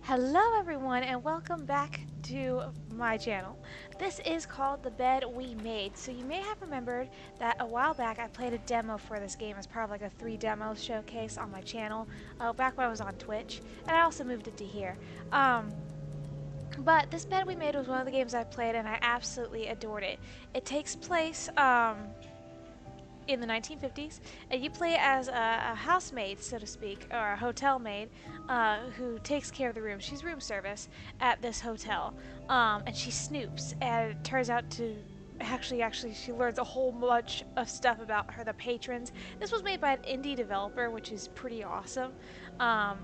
Hello everyone and welcome back to my channel. This is called The Bed We Made. So you may have remembered that a while back I played a demo for this game as part of like a 3 demos showcase on my channel back when I was on Twitch, and I also moved it to here. Um, but this Bed We Made was one of the games I played and I absolutely adored it. It takes place in the 1950s, and you play as a housemaid, so to speak, or a hotel maid, who takes care of the room. She's room service at this hotel, and she snoops, and it turns out to actually she learns a whole bunch of stuff about the patrons. This was made by an indie developer, which is pretty awesome. Um,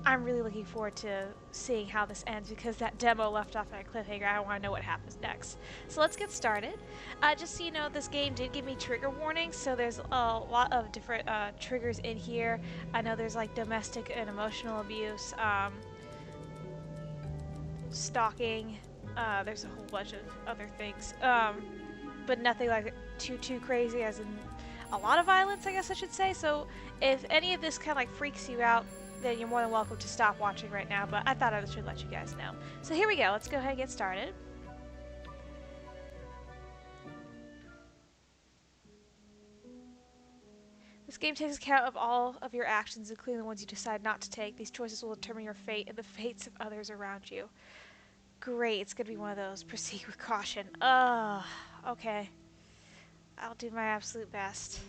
I'm really looking forward to seeing how this ends because that demo left off on a cliffhanger. I want to know what happens next. So let's get started. Just so you know, this game did give me trigger warnings, so there's a lot of different triggers in here. I know there's like domestic and emotional abuse, stalking. There's a whole bunch of other things, but nothing like too crazy, as in a lot of violence, I guess I should say. So if any of this kind of like freaks you out, then you're more than welcome to stop watching right now, but I thought I should let you guys know. So here we go, let's go ahead and get started. This game takes account of all of your actions, including the ones you decide not to take. These choices will determine your fate and the fates of others around you. Great, it's gonna be one of those. Proceed with caution. Ugh, okay. I'll do my absolute best.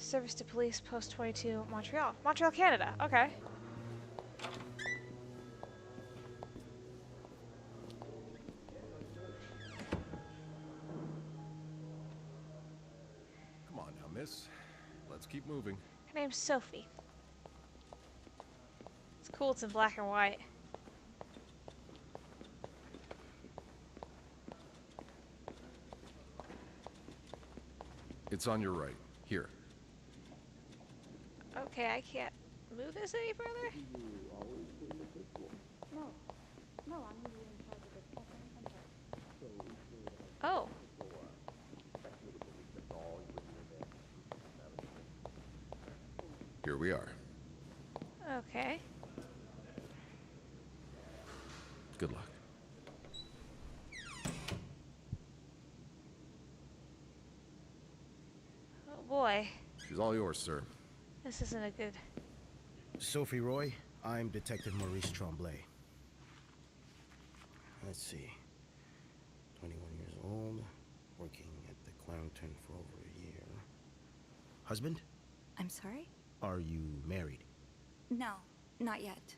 Service to Police, Post 22, Montreal. Montreal, Canada. Okay. Come on now, miss. Let's keep moving. Her name's Sophie. It's cool, it's in black and white. It's on your right. Here. Okay, I can't move this any further? Oh. Here we are. Okay. Good luck. Oh boy. She's all yours, sir. This isn't a good... Sophie Roy, I'm Detective Maurice Tremblay. Let's see. 21 years old, working at the Clownton for over a year. Husband? I'm sorry? Are you married? No, not yet.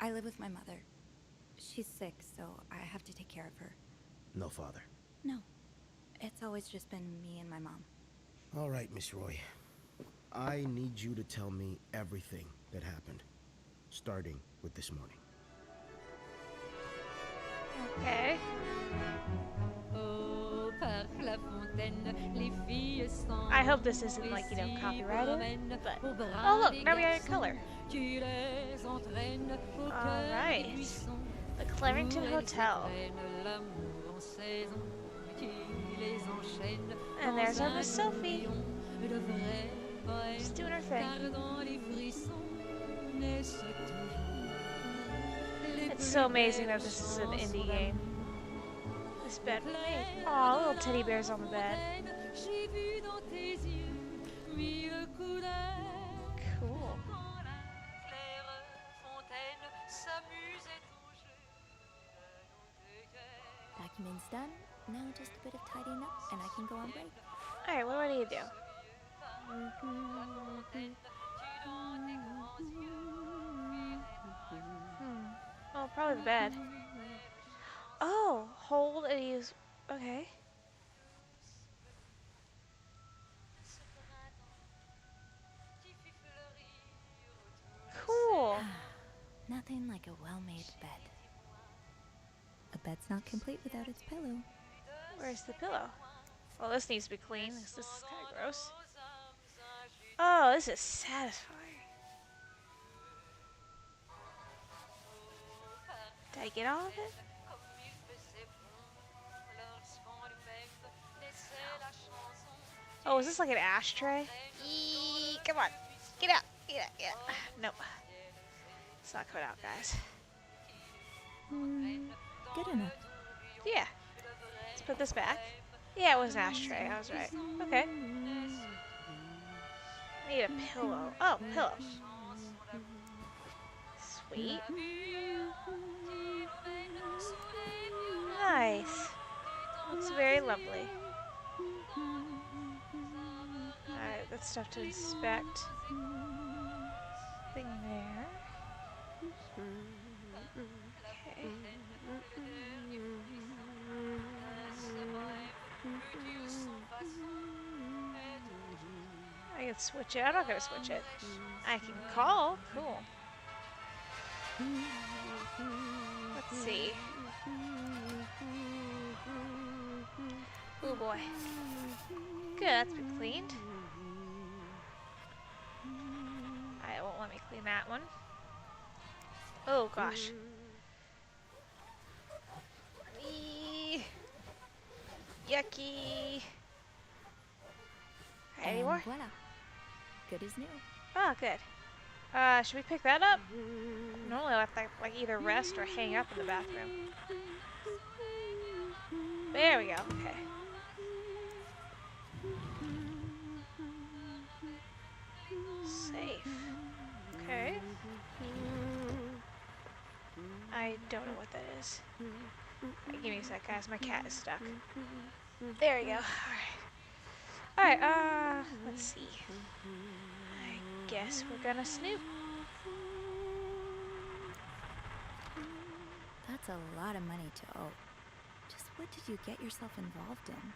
I live with my mother. She's sick, so I have to take care of her. No father. No. It's always just been me and my mom. All right, Miss Roy. I need you to tell me everything that happened, starting with this morning. Okay. I hope this isn't like, you know, copyrighted, but... Oh look, now we are in color. Alright. The Clarington Hotel. And there's our Miss Sophie. Just doing her thing. It's so amazing that this is an indie game. This bed we made. Aw, little teddy bears on the bed. Cool. Document's done. Now just a bit of tidying up and I can go on break. Alright, what do I need to do? Oh, probably the bed. Oh, hold and use... Okay. Cool. Nothing like a well-made bed. A bed's not complete without its pillow. Where's the pillow? Well, this needs to be clean. This is kind of gross. Oh, this is satisfying. Did I get all of it? Oh, is this like an ashtray? Eee, come on. Get out. Get out. Get out. Nope. It's not coming out, guys. Good enough. Yeah. Let's put this back. Yeah, it was an ashtray. I was right. Okay. Need a pillow. Oh, pillow. Sweet. Nice. Looks very lovely. Alright, that's stuff to inspect. Thing there. Okay. I can switch it. I'm not gonna switch it. I can call. Cool. Let's see. Oh boy. Good, that's been cleaned. It won't let me clean that one. Oh gosh. Eee. Yucky. Any more? Voila. Good as new. Oh, good. Should we pick that up? Normally I have to like either rest or hang up in the bathroom. There we go. Okay. Safe. Okay. I don't know what that is. Right, give me a sec, guys. My cat is stuck. There we go. Alright. Alright, let's see. I guess we're gonna snoop. That's a lot of money to owe. Just what did you get yourself involved in?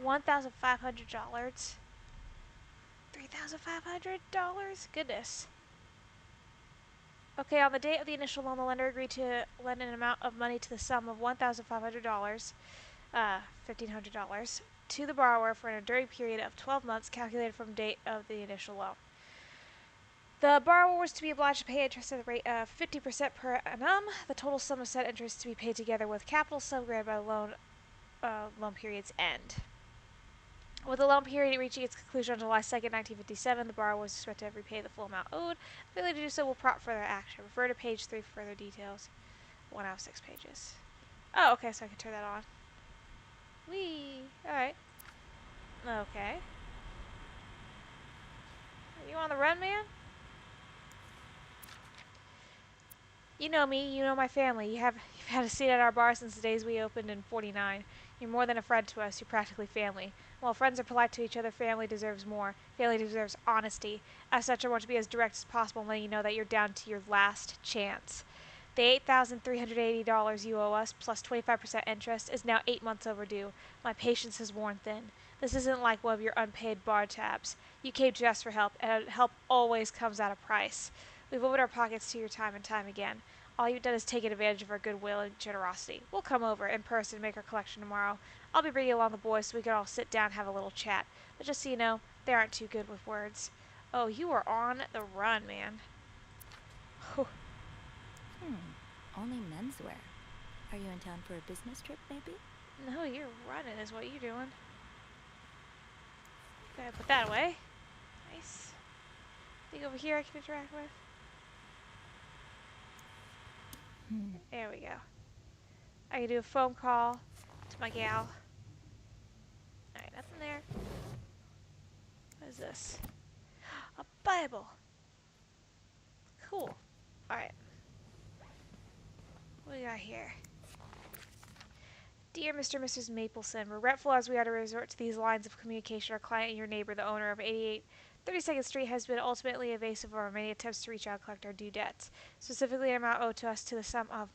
$1,500. $3,500? Goodness. Okay, on the date of the initial loan, the lender agreed to lend an amount of money to the sum of $1,500, $1,500, to the borrower for an enduring period of 12 months calculated from date of the initial loan. The borrower was to be obliged to pay interest at the rate of 50% per annum. The total sum of said interest to be paid together with capital sum granted by the loan period's end. With the loan period reaching its conclusion on July 2nd, 1957, the borrower was expected to repay the full amount owed. Failure to do so will prompt further action. Refer to page 3 for further details. 1 out of 6 pages. Oh, okay, so I can turn that on. Whee! Alright. Okay. Are you on the run, man? You know me, you know my family. You've had a seat at our bar since the days we opened in '49. You're more than a friend to us, you're practically family. While friends are polite to each other, family deserves more. Family deserves honesty. As such, I want to be as direct as possible and let you know that you're down to your last chance. The $8,380 you owe us, plus 25% interest, is now 8 months overdue. My patience has worn thin. This isn't like one of your unpaid bar tabs. You came to us for help, and help always comes at a price. We've opened our pockets to your time and time again. All you've done is taken advantage of our goodwill and generosity. We'll come over in person and make our collection tomorrow. I'll be bringing along the boys so we can all sit down and have a little chat. But just so you know, they aren't too good with words. Oh, you are on the run, man. Only menswear. Are you in town for a business trip, maybe? No, you're running is what you're doing. Okay, put that away. Nice. Think over here I can interact with? There we go. I can do a phone call to my gal. Alright, nothing there. What is this? A Bible. Cool. Alright. What do we got here? Dear Mr. and Mrs. Mapleson, regretful as we are to resort to these lines of communication, our client and your neighbor, the owner of 88 32nd Street, has been ultimately evasive of our many attempts to reach out and collect our due debts, specifically an amount owed to us to the sum of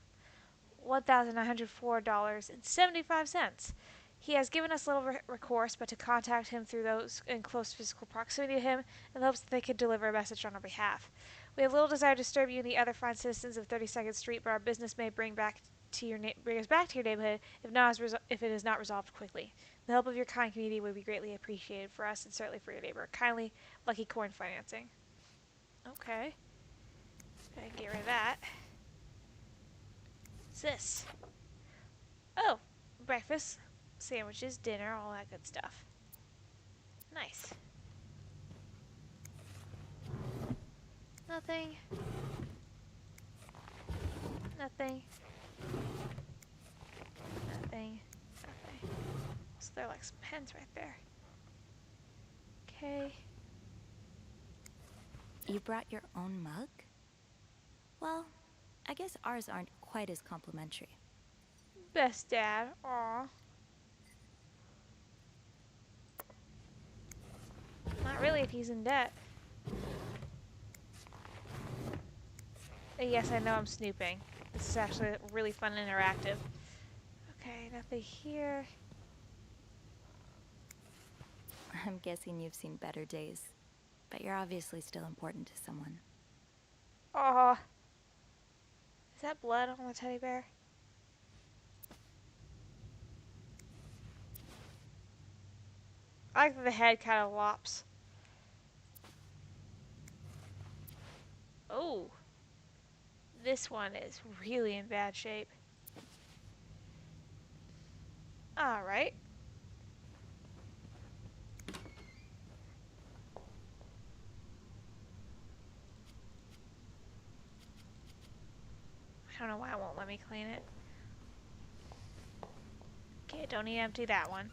$1,904.75. He has given us little recourse but to contact him through those in close physical proximity to him in the hopes that they could deliver a message on our behalf. We have little desire to disturb you and the other fine citizens of 32nd Street, but our business may bring us back to your neighborhood if it is not resolved quickly. The help of your kind community would be greatly appreciated for us and certainly for your neighbor. Kindly, Lucky Coin Financing. Okay. Gotta get rid of that. What's this? Oh, breakfast, sandwiches, dinner, all that good stuff. Nice. Nothing. Nothing. Nothing. Nothing. So there are like some pens right there. Okay. You brought your own mug? Well, I guess ours aren't quite as complimentary. Best dad. Aw. Not really if he's in debt. Yes, I know I'm snooping. This is actually really fun and interactive. Okay, nothing here. I'm guessing you've seen better days, but you're obviously still important to someone. Aw. Is that blood on the teddy bear? I like that the head kind of lops. Oh. This one is really in bad shape. Alright. I don't know why it won't let me clean it. Okay, don't need to empty that one.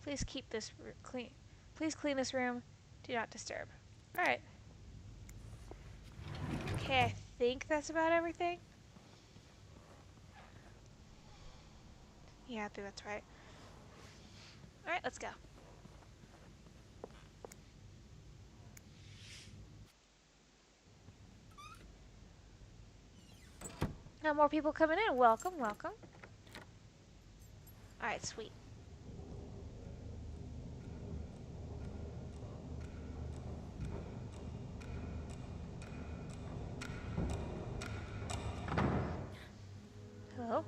Please keep this clean. Please clean this room. Do not disturb. Alright. Okay, I think that's about everything. Yeah, I think that's right. Alright, let's go. Now more people coming in. Welcome, welcome. Alright, sweet. Hello?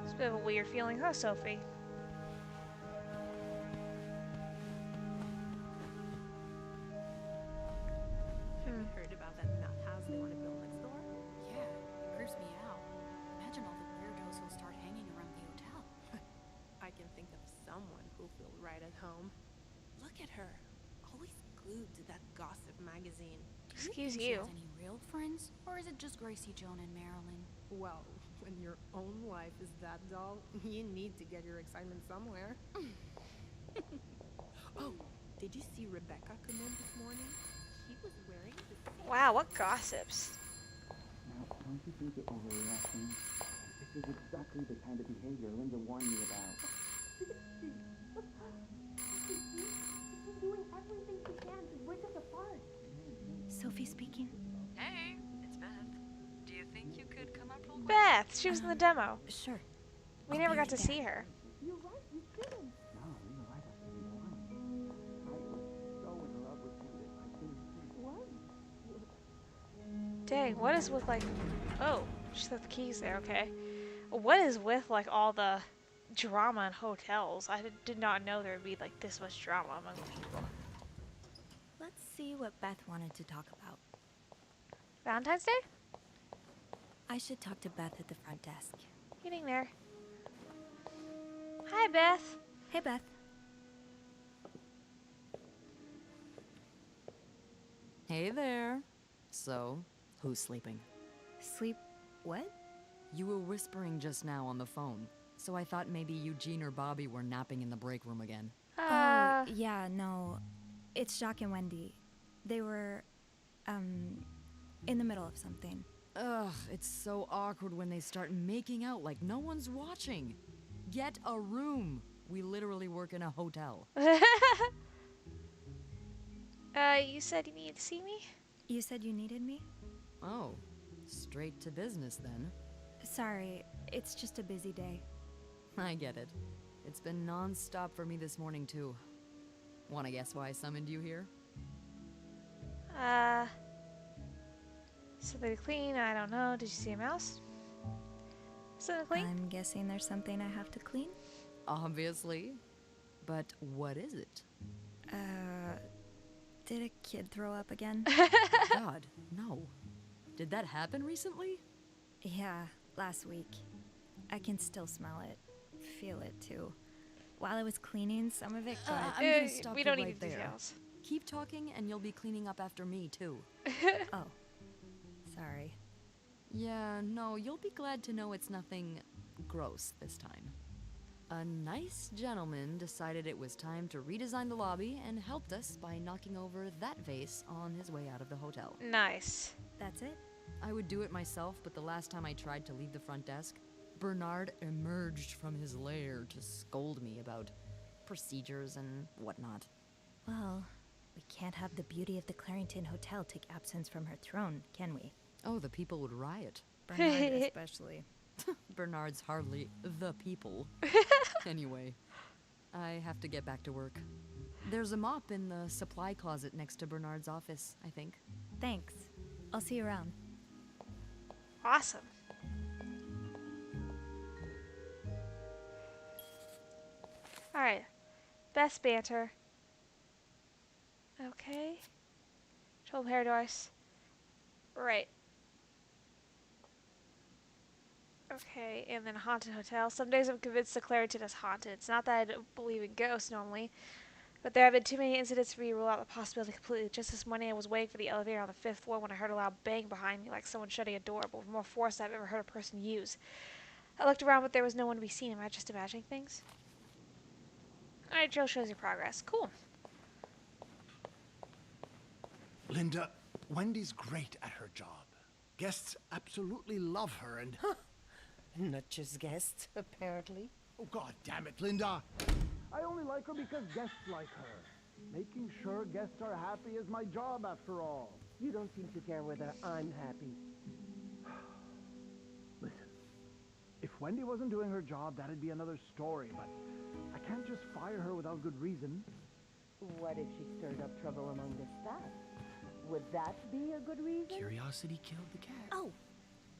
It's a bit of a weird feeling, huh, Sophie? Have you heard about that nut house they want to build next door? Yeah, it creeps me out. Imagine all the weirdos who'll start hanging around the hotel. I can think of someone who'll feel right at home. Look at her, always glued to that gossip magazine. Excuse Do you think she you. has any real friends, or is it just Gracie, Joan, and Marilyn? Well, when your own life is that dull, you need to get your excitement somewhere. Oh, did you see Rebecca come in this morning? She was wearing the same... Wow, what gossips? Now, don't you think you're overreacting? This is exactly the kind of behavior Linda warned me about. She's doing everything she can to break us apart. Sophie speaking. Hey, it's Beth. Do you think you could come up real quick? Beth! She was in the demo. Sure. We I'll never be got right to there. see her. You're right, you shouldn't. No, you're right, I shouldn't want. I was so in love with Judith. I couldn't see. What? Dang, what is with like... Oh, she left the keys there, okay. What is with like all the drama in hotels? I did not know there would be like this much drama among people. Let's see what Beth wanted to talk about. Valentine's Day? I should talk to Beth at the front desk. Getting there. Hi, Beth. Hey, Beth. Hey there. So, who's sleeping? Sleep what? You were whispering just now on the phone, so I thought maybe Eugene or Bobby were napping in the break room again. Oh, yeah, no. It's Jacques and Wendy. They were, in the middle of something. Ugh, it's so awkward when they start making out like no one's watching. Get a room. We literally work in a hotel. You said you needed to see me? You said you needed me? Oh, straight to business then. Sorry, it's just a busy day. I get it. It's been non-stop for me this morning too. Wanna guess why I summoned you here? Something to clean? I don't know. Did you see a mouse? Something to clean? I'm guessing there's something I have to clean? Obviously. But what is it? Did a kid throw up again? God, no. Did that happen recently? Yeah, last week. I can still smell it. Feel it too. While I was cleaning, some of it got. I'm gonna stop we you don't right need there. details. Keep talking and you'll be cleaning up after me, too. Oh. Sorry. Yeah, no, you'll be glad to know it's nothing gross this time. A nice gentleman decided it was time to redesign the lobby and helped us by knocking over that vase on his way out of the hotel. Nice. That's it? I would do it myself, but the last time I tried to leave the front desk, Bernard emerged from his lair to scold me about procedures and whatnot. Well, we can't have the beauty of the Clarington Hotel take absence from her throne, can we? Oh, the people would riot. Bernard especially. Bernard's hardly the people. Anyway, I have to get back to work. There's a mop in the supply closet next to Bernard's office, I think. Thanks. I'll see you around. Awesome. Alright. Best banter. Okay. Trouble Paradise. Right. Okay, and then Haunted Hotel. Some days I'm convinced the Clarington is haunted. It's not that I don't believe in ghosts normally, but there have been too many incidents for me to rule out the possibility completely. Just this morning I was waiting for the elevator on the 5th floor when I heard a loud bang behind me, like someone shutting a door, but with more force than I've ever heard a person use. I looked around, but there was no one to be seen. Am I just imagining things? Alright, Joe shows your progress. Cool. Linda, Wendy's great at her job. Guests absolutely love her and... Not just guests, apparently. Oh, God damn it, Linda! I only like her because guests like her. Making sure guests are happy is my job, after all. You don't seem to care whether I'm happy. Listen, if Wendy wasn't doing her job, that'd be another story, but I can't just fire her without good reason. What if she stirred up trouble among the staff? Would that be a good reason? Curiosity killed the cat. Oh,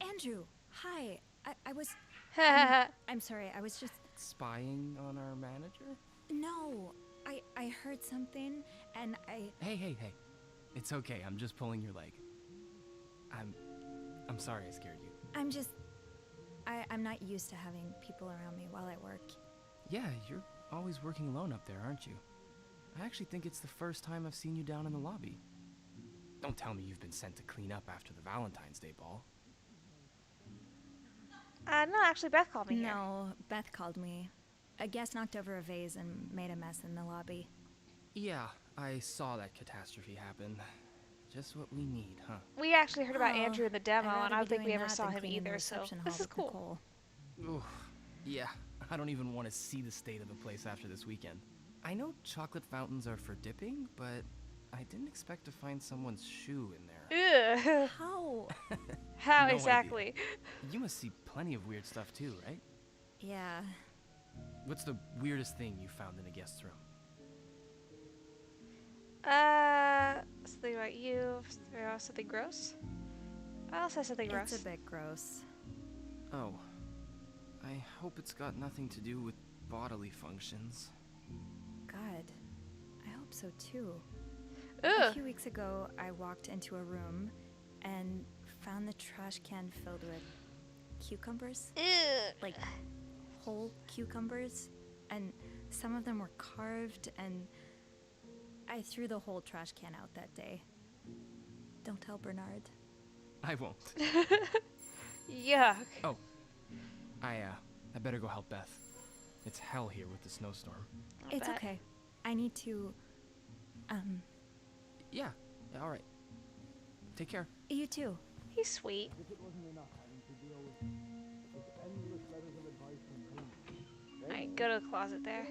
Andrew. Hi. I was... I'm sorry. I was just... Spying on our manager? No. I heard something, and I... Hey. It's okay. I'm just pulling your leg. I'm sorry I scared you. I'm just... I'm not used to having people around me while I work. Yeah, you're always working alone up there, aren't you? I actually think it's the first time I've seen you down in the lobby. Don't tell me you've been sent to clean up after the Valentine's Day ball. No, actually Beth called me here. No, Beth called me. A guest knocked over a vase and made a mess in the lobby. Yeah, I saw that catastrophe happen. Just what we need, huh? We actually heard about Andrew in the demo, I'd and I rather don't be think we doing ever that saw than him cleaning the either, so reception hall this is with cool. Nicole. Oof. Yeah, I don't even want to see the state of the place after this weekend. I know chocolate fountains are for dipping, but I didn't expect to find someone's shoe in there. Ugh. How? How No exactly? idea. You must see plenty of weird stuff too, right? Yeah. What's the weirdest thing you found in a guest's room? Something about you. Something gross? I also have something gross. It's a bit gross. Oh. I hope it's got nothing to do with bodily functions. God. I hope so too. Ugh. A few weeks ago, I walked into a room and found the trash can filled with cucumbers. Ugh. Like whole cucumbers. And some of them were carved, and I threw the whole trash can out that day. Don't tell Bernard. I won't. Yuck. Oh. I better go help Beth. It's hell here with the snowstorm. It's okay. I need to, Yeah, alright. Take care. You too. He's sweet. If it wasn't enough having to deal with endless letters of advice from Tony. Alright, go to the closet there.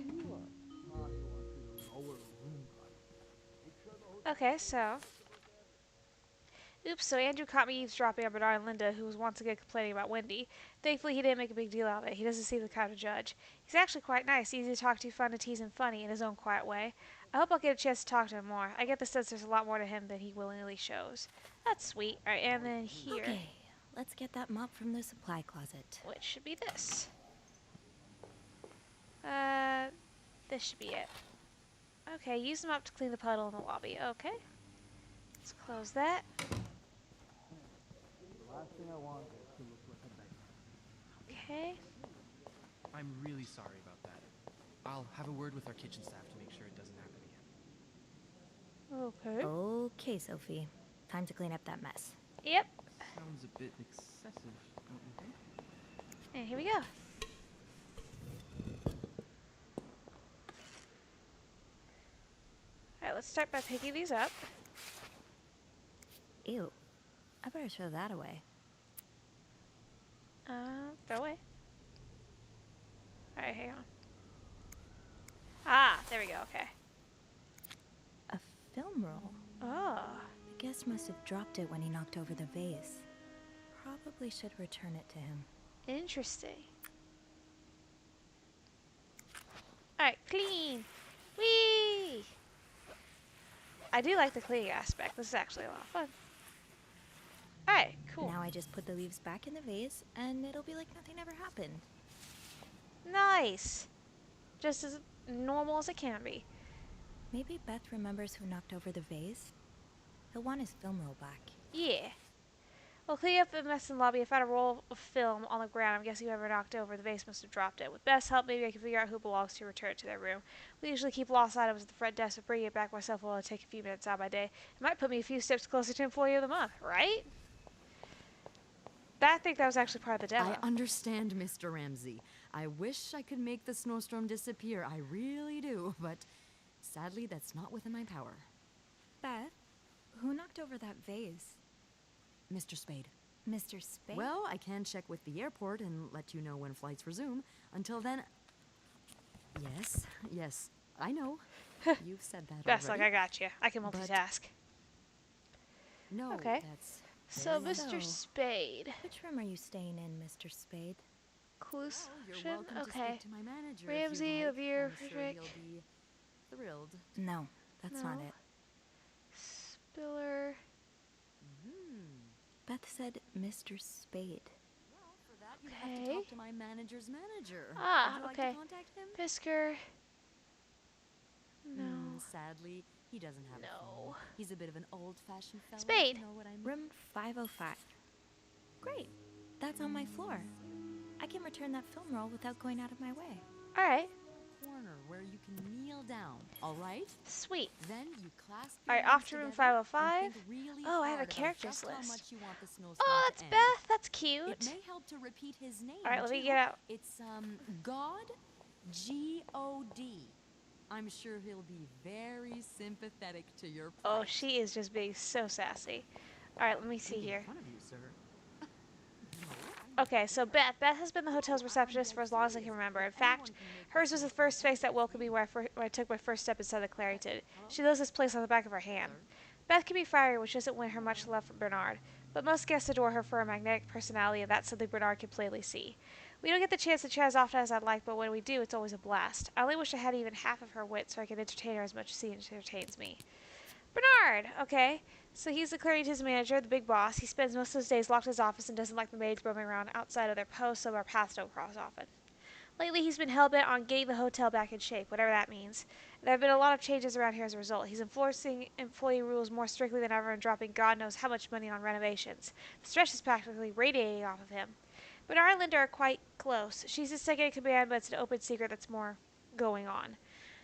Okay, so. Oops, so Andrew caught me eavesdropping on Bernard and Linda, who was once again complaining about Wendy. Thankfully, he didn't make a big deal out of it. He doesn't seem the kind of judge. He's actually quite nice, easy to talk to, fun to tease, and funny in his own quiet way. I hope I'll get a chance to talk to him more. I get the sense there's a lot more to him than he willingly shows. That's sweet. Alright, and then here. Okay, let's get that mop from the supply closet. Which should be this. This should be it. Okay, use the mop to clean the puddle in the lobby. Okay. Let's close that. The last thing I want is to look like a beggar. Okay. I'm really sorry about that. I'll have a word with our kitchen staff to make sure it doesn't happen again. Okay. Okay, Sophie. Time to clean up that mess. Yep. Sounds a bit excessive, don't you think? And here we go. Alright, let's start by picking these up. Ew. I better throw that away. Throw away. Alright, hang on. Ah, there we go, okay. A film roll. Oh. The guest must have dropped it when he knocked over the vase. Probably should return it to him. Interesting. Alright, clean! Whee! I do like the cleaning aspect. This is actually a lot of fun. Alright, cool. Now I just put the leaves back in the vase, and it'll be like nothing ever happened. Nice! Just as normal as it can be. Maybe Beth remembers who knocked over the vase. He'll want his film roll back. Yeah. Well, cleaning up the mess in the lobby, I found a roll of film on the ground. I'm guessing whoever knocked over the vase must have dropped it. With Beth's help, maybe I can figure out who belongs to return it to their room. We usually keep lost items at the front desk, but bringing it back myself will only take a few minutes out of my day. It might put me a few steps closer to Employee of the Month, right? I think that was actually part of the demo. I understand, Mr. Ramsey. I wish I could make the snowstorm disappear. I really do, but sadly, that's not within my power. Beth, who knocked over that vase? Mr. Spade. Mr. Spade? Well, I can check with the airport and let you know when flights resume. Until then... Yes, I know. You've said that Beth's already. like, I got you. I can multitask. No, okay. That's... So, very Mr. well. Spade. Which room are you staying in, Mr. Spade? Clues? Well, you're welcome to Okay. speak to my manager Ramsey, if you'd like. Levere, I'm sure Frederick. he'll be thrilled. No, that's not No. it. Spiller. Beth said Mr. Spade. Well, for that, you'd have to Okay. talk to my manager's manager. Ah, Would you like okay. to contact him? Fisker. No. Sadly, he doesn't have a phone. No. He's a bit of an old-fashioned fellow. Spade. You know what I mean? Room 505. Great. That's on my floor. I can return that film roll without going out of my way. Alright. Corner where you can kneel down. All right. Sweet. Then you clasp. All right, your hands off to room together 505. and think really Oh, I have a hard about characters just how list. much you want the snowstorm Oh, to that's end. Beth. That's It cute. may help to repeat his name. All right, let me too. get out. It's God, G-O-D. I'm sure he'll be very sympathetic to your plight. Oh, she is just being so sassy. All right, let me see Making here. fun of you, sir. Okay, so Beth has been the hotel's receptionist for as long as I can remember. In fact, hers was the first face that welcomed me when I took my first step inside the Clarington. She knows this place on the back of her hand. Beth can be fiery, which doesn't win her much love from Bernard, but most guests adore her for her magnetic personality, and that's something Bernard can plainly see. We don't get the chance to chat as often as I'd like, but when we do, it's always a blast. I only wish I had even half of her wit so I could entertain her as much as she entertains me. Bernard! Okay. So he's the Clarington's manager, the big boss. He spends most of his days locked in his office and doesn't like the maids roaming around outside of their posts, so our paths don't cross often. Lately, he's been hell-bent on getting the hotel back in shape, whatever that means. There have been a lot of changes around here as a result. He's enforcing employee rules more strictly than ever and dropping God knows how much money on renovations. The stress is practically radiating off of him. Bernard and Linda are quite close. She's his second in command, but it's an open secret that's more going on.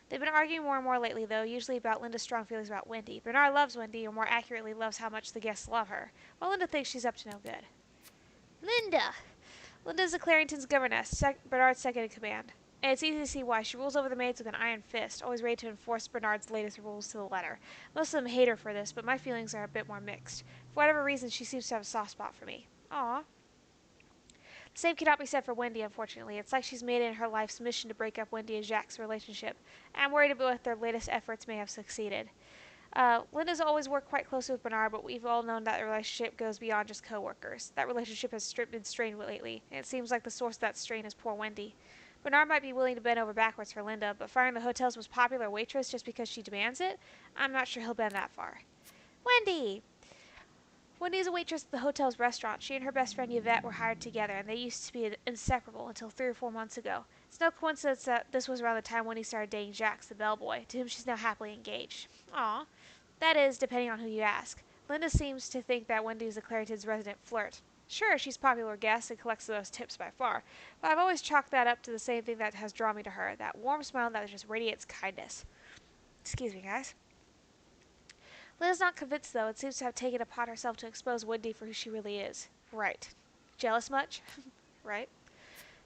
They've been arguing more and more lately, though, usually about Linda's strong feelings about Wendy. Bernard loves Wendy, or more accurately, loves how much the guests love her, while Linda thinks she's up to no good. Linda! Linda's the Clarington's governess, Bernard's second in command. And it's easy to see why. She rules over the maids with an iron fist, always ready to enforce Bernard's latest rules to the letter. Most of them hate her for this, but my feelings are a bit more mixed. For whatever reason, she seems to have a soft spot for me. Aww. The same cannot be said for Wendy, unfortunately. It's like she's made it in her life's mission to break up Wendy and Jacques' relationship. I'm worried about if their latest efforts may have succeeded. Linda's always worked quite closely with Bernard, but we've all known that the relationship goes beyond just co-workers. That relationship has been strained lately, and it seems like the source of that strain is poor Wendy. Bernard might be willing to bend over backwards for Linda, but firing the hotel's most popular waitress just because she demands it? I'm not sure he'll bend that far. Wendy! Wendy is a waitress at the hotel's restaurant. She and her best friend Yvette were hired together, and they used to be inseparable until 3 or 4 months ago. It's no coincidence that this was around the time Wendy started dating Jax, the bellboy, to whom she's now happily engaged. Aw. That is, depending on who you ask. Linda seems to think that Wendy is the Clarington's resident flirt. Sure, she's a popular guest and collects the most tips by far, but I've always chalked that up to the same thing that has drawn me to her, that warm smile that just radiates kindness. Excuse me, guys. Linda's not convinced, though, and seems to have taken it upon herself to expose Wendy for who she really is. Right. Jealous much? Right.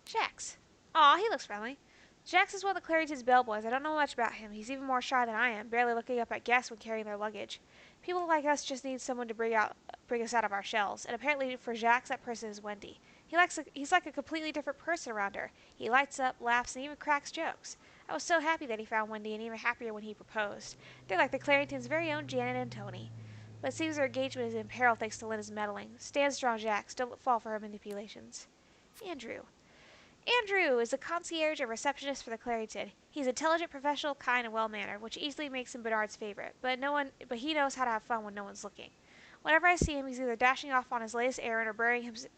Jax. Aw, he looks friendly. Jax is one of the Clarington's bellboys. I don't know much about him. He's even more shy than I am, barely looking up at guests when carrying their luggage. People like us just need someone to bring us out of our shells, and apparently for Jax, that person is Wendy. He's like a completely different person around her. He lights up, laughs, and even cracks jokes. I was so happy that he found Wendy, and even happier when he proposed. They're like the Claringtons' very own Janet and Tony. But it seems their engagement is in peril thanks to Linda's meddling. Stand strong, Jax. Don't fall for her manipulations. Andrew. Andrew is a concierge and receptionist for the Clarington. He's intelligent, professional, kind, and well-mannered, which easily makes him Bernard's favorite. But he knows how to have fun when no one's looking. Whenever I see him, he's either dashing off on his latest errand or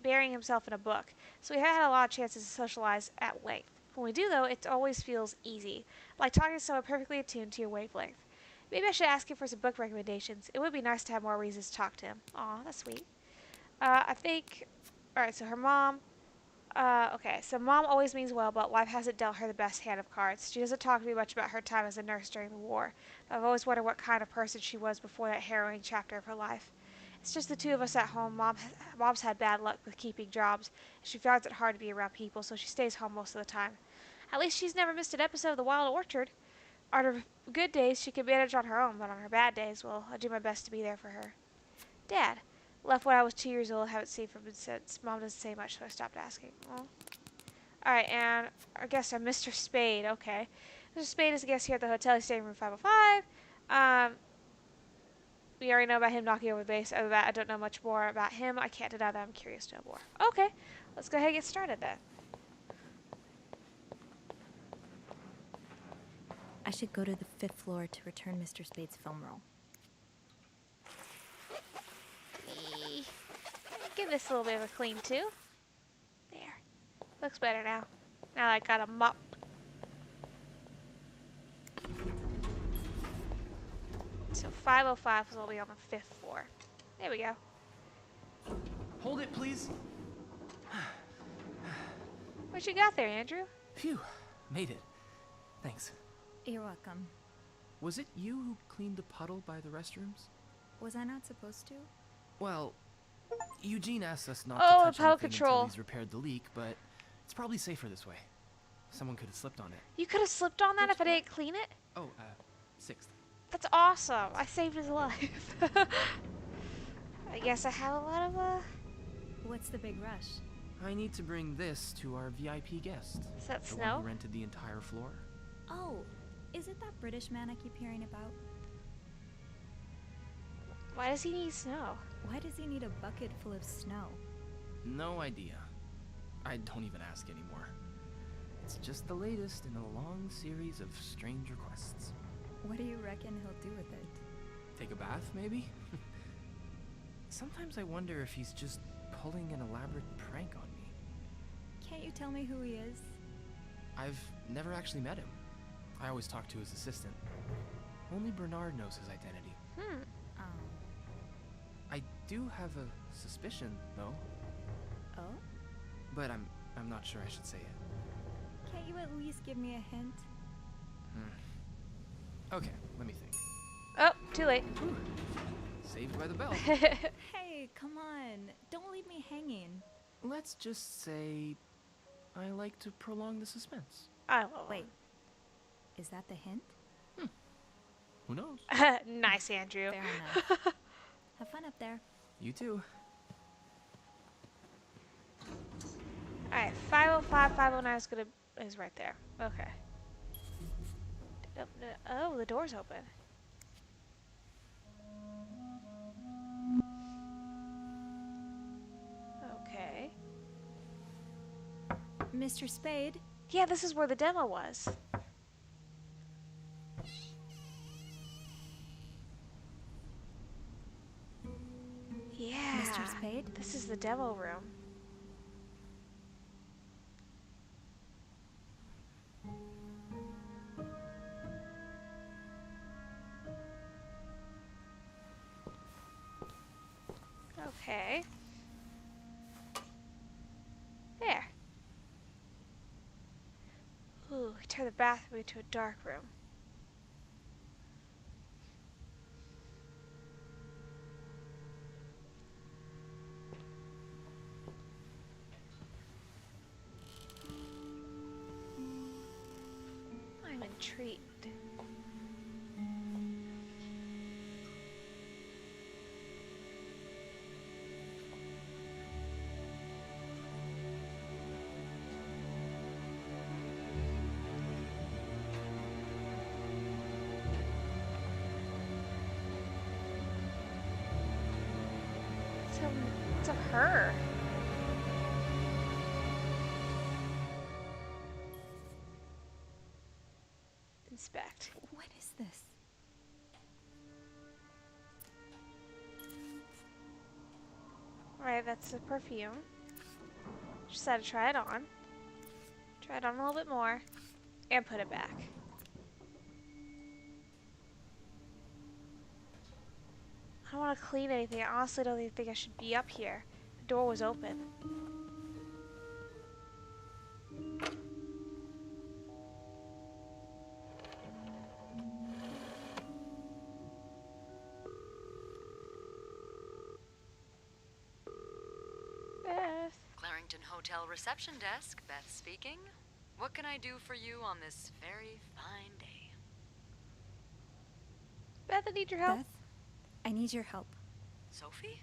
burying himself in a book. So we haven't had a lot of chances to socialize at length. When we do, though, it always feels easy, like talking to someone perfectly attuned to your wavelength. Maybe I should ask him for some book recommendations. It would be nice to have more reasons to talk to him. Aw, that's sweet. I think... Alright, so her mom... okay, so mom always means well, but life hasn't dealt her the best hand of cards. She doesn't talk to me much about her time as a nurse during the war. But I've always wondered what kind of person she was before that harrowing chapter of her life. It's just the two of us at home. Mom's had bad luck with keeping jobs, and she finds it hard to be around people, so she stays home most of the time. At least she's never missed an episode of The Wild Orchard. On her good days, she can manage on her own, but on her bad days, well, I do my best to be there for her. Dad. Left when I was 2 years old. Haven't seen from him since. Mom doesn't say much, so I stopped asking. Well. Alright, and I guess I'm Mr. Spade. Okay. Mr. Spade is a guest here at the hotel. He's staying in room 505. We already know about him knocking over the base. Other than that, I don't know much more about him. I can't deny that I'm curious to know more. Okay. Let's go ahead and get started then. I should go to the 5th floor to return Mr. Spade's film roll. Give this a little bit of a clean too. There. Looks better now. Now I got a mop. So 505 will be on the 5th floor. There we go. Hold it, please. What you got there, Andrew? Phew. Made it. Thanks. You're welcome. Was it you who cleaned the puddle by the restrooms? Was I not supposed to? Well, Eugene asked us not Oh, to touch puddle anything control. until he's repaired the leak, but it's probably safer this way. Someone could have slipped on it. You could have slipped on that if I didn't clean it? Oh, 6th. That's awesome. I saved his life. I guess I have a lot of, What's the big rush? I need to bring this to our VIP guest. Is that the Snow? one who rented the entire floor. Oh, is it that British man I keep hearing about? Why does he need snow? Why does he need a bucket full of snow? No idea. I don't even ask anymore. It's just the latest in a long series of strange requests. What do you reckon he'll do with it? Take a bath, maybe? Sometimes I wonder if he's just pulling an elaborate prank on me. Can't you tell me who he is? I've never actually met him. I always talk to his assistant. Only Bernard knows his identity. Oh. I do have a suspicion, though. Oh? But I'm not sure I should say it. Can't you at least give me a hint? Okay, let me think. Oh, too late. Whew. Saved by the bell. Hey, come on. Don't leave me hanging. Let's just say I like to prolong the suspense. I will. Wait. Is that the hint? Who knows? Nice, Andrew. Fair enough. Have fun up there. You too. Alright, 505, 509 is right there. Okay. Oh, the door's open. Okay. Mr. Spade? Yeah, this is where the demo was. Yeah. Mr. Spade? This is the demo room. Okay. There. Ooh, turn the bathroom into a dark room. I'm intrigued. It's of her. Inspect. What is this? Alright, that's the perfume. Just had to try it on. Try it on a little bit more. And put it back. I don't want to clean anything. I honestly don't even think I should be up here. The door was open. Beth. Clarington Hotel reception desk, Beth speaking. What can I do for you on this very fine day? Beth, I need your help. Beth, I need your help. Sophie?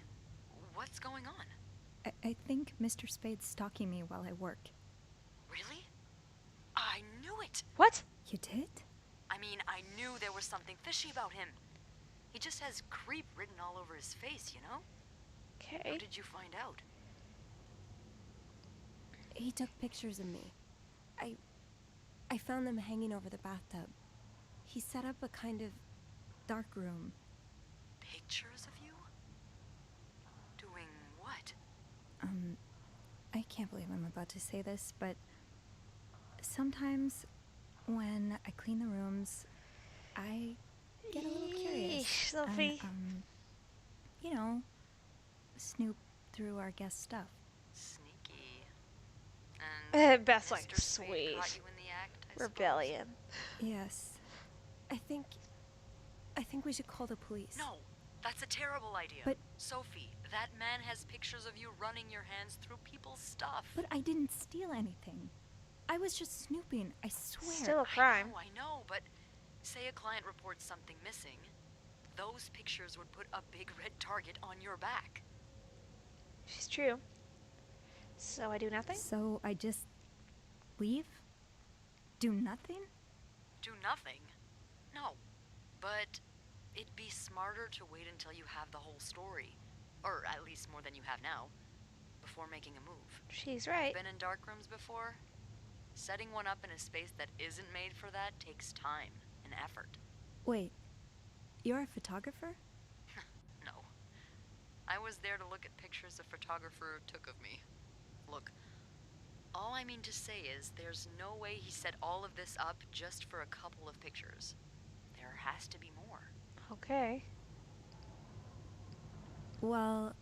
What's going on? I think Mr. Spade's stalking me while I work. Really? I knew it! What? You did? I mean, I knew there was something fishy about him. He just has creep written all over his face, you know? Okay. How did you find out? He took pictures of me. I found them hanging over the bathtub. He set up a kind of dark room. Pictures of you? Doing what? I can't believe I'm about to say this, but sometimes when I clean the rooms, I get a little curious. Yeesh, Sophie. And, you know, snoop through our guest stuff. Sneaky. And Beth's like, Mr. Spade sweet. caught you in the act, I suppose? Rebellion. Yes. I think we should call the police. No, that's a terrible idea. But- Sophie, that man has pictures of you running your hands through people's stuff. But I didn't steal anything. I was just snooping, I swear. Still a crime. I know, but say a client reports something missing, those pictures would put a big red target on your back. She's true. So I do nothing? So I just leave? Do nothing? Do nothing? No. But it'd be smarter to wait until you have the whole story. Or at least more than you have now. Before making a move. She's right. Been in dark rooms before? Setting one up in a space that isn't made for that takes time and effort. Wait, you're a photographer? No. I was there to look at pictures a photographer took of me. Look, all I mean to say is there's no way he set all of this up just for a couple of pictures. There has to be more. Okay. Well,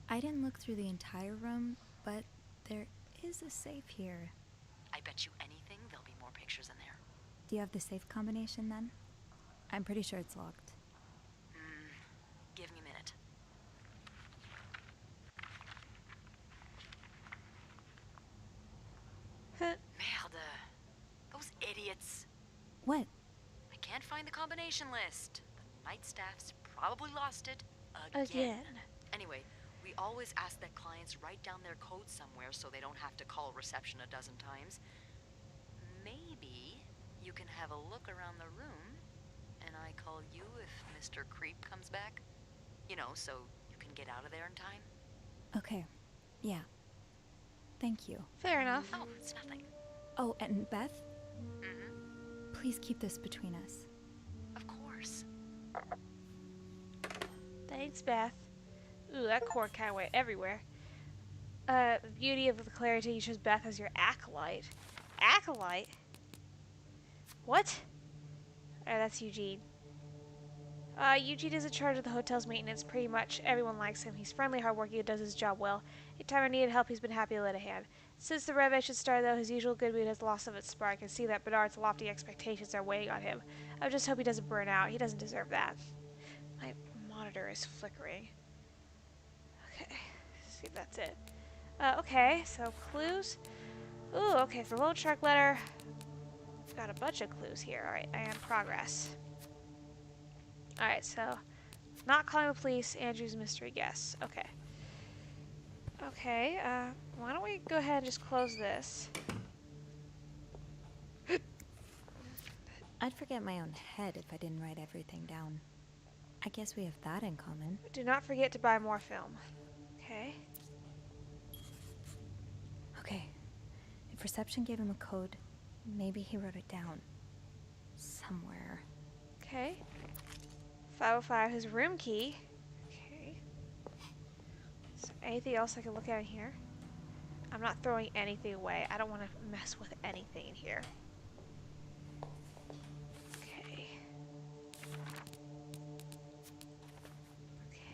I didn't look through the entire room, but there is a safe here. I bet you anything there'll be more pictures in there. Do you have the safe combination then? I'm pretty sure it's locked. Give me a minute. Merde. Those idiots. What? I can't find the combination list. The night staff's probably lost it Again. Anyway, we always ask that clients write down their code somewhere so they don't have to call reception a dozen times. Maybe you can have a look around the room, and I call you if Mr. Creep comes back. You know, so you can get out of there in time. Okay. Yeah. Thank you. Fair enough. Oh, it's nothing. Oh, and Beth, Mm-hmm. please keep this between us. Of course. Thanks, Beth. Ooh, that cord kind of went everywhere. The beauty of the clarity, you chose Beth as your acolyte. Acolyte? What? Oh, that's Eugene. Eugene is in charge of the hotel's maintenance. Pretty much everyone likes him. He's friendly, hardworking, and does his job well. Anytime I needed help, he's been happy to lend a hand. Since the renovation started, though, his usual good mood has lost some of its spark. I can see that Bernard's lofty expectations are weighing on him. I just hope he doesn't burn out. He doesn't deserve that. My monitor is flickering. Okay, see if that's it. Okay, so clues. Ooh, okay, for Lone Shark letter. We've got a bunch of clues here. Alright, I am progress. Alright, so not calling the police, Andrew's mystery guess. Okay. Okay, why don't we go ahead and just close this. I'd forget my own head if I didn't write everything down. I guess we have that in common. Do not forget to buy more film. Okay. Okay. If reception gave him a code, maybe he wrote it down. Somewhere. Okay. 505, his room key. Okay. Is there anything else I can look at in here? I'm not throwing anything away. I don't want to mess with anything in here. Okay.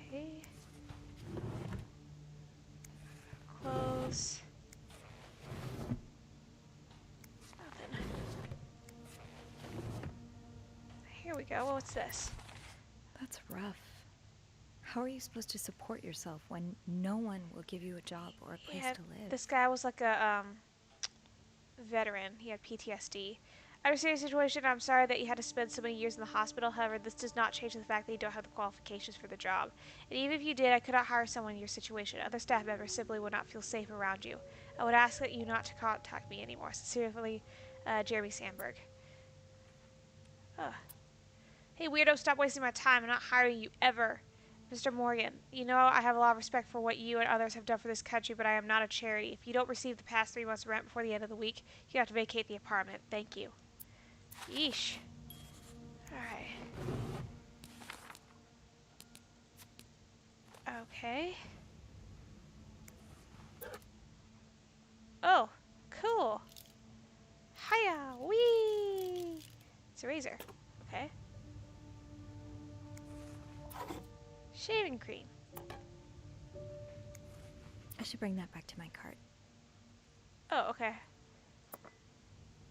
Okay. Close. Nothing. Here we go. What's this? That's rough. How are you supposed to support yourself when no one will give you a job or a place to live? This guy was like a veteran. He had PTSD. I understand your situation. I'm sorry that you had to spend so many years in the hospital. However, this does not change the fact that you don't have the qualifications for the job. And even if you did, I could not hire someone in your situation. Other staff members simply would not feel safe around you. I would ask that you not to contact me anymore. Sincerely, Jeremy Sandberg. Ugh. Hey, weirdo, stop wasting my time. I'm not hiring you ever. Mr. Morgan, you know I have a lot of respect for what you and others have done for this country, but I am not a charity. If you don't receive the past 3 months' rent before the end of the week, you have to vacate the apartment. Thank you. Yeesh. Alright. Okay. Oh, cool. Hiya! Whee! It's a razor. Okay. Shaving cream. I should bring that back to my cart. Oh, okay.